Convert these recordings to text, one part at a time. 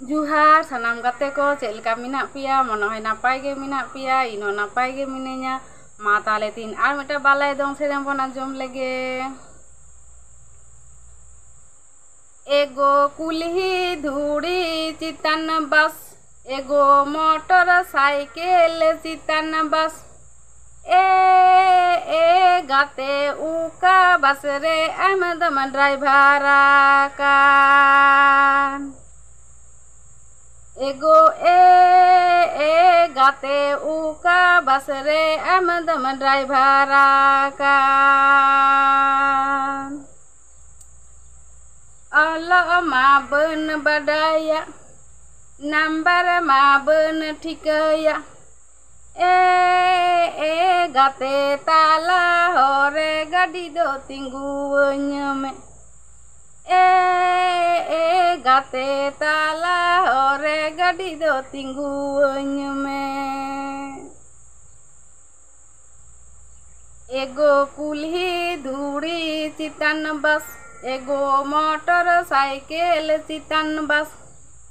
Juhar sanam gate ko chelka minak pia mono hoy napai ge minak pia ino napai ge minenya ma tale tin ar meta balai dong serem bon anjom lege ego kulhi dhuri chitan bas ego motor cycle chitan bas e gate uka bas re amdam driver kan ego gate uka bas re amdam driver kan Allah ma ben badaya number ma ben thikaya gate tala hore gadi do tinggunya me gate tala hore gadi do tinggunya me ego kulhi dhuri chitan bas ego motor cycle chitan bas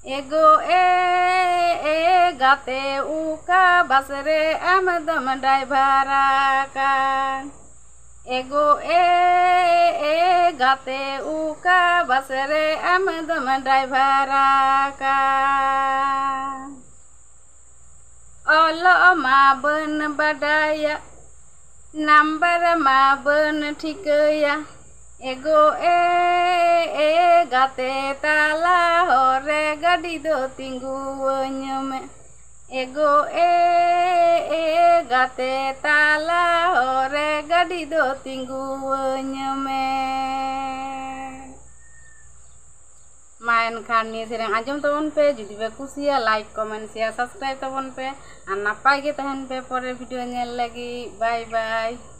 ego gate uka bas re amdam driver kan ego gate uka bas re amdam driver kan Allah ma ben badaya number ma ben thikaya ego gate tala hore gadi do tinggunya me ego gate tala hore gadi do tinggunya me main khan ni sereng ajom tabon pe judi pe kusia like comment share subscribe tabon pe ar napai ge tahen pe pore video nyel lagi bye bye।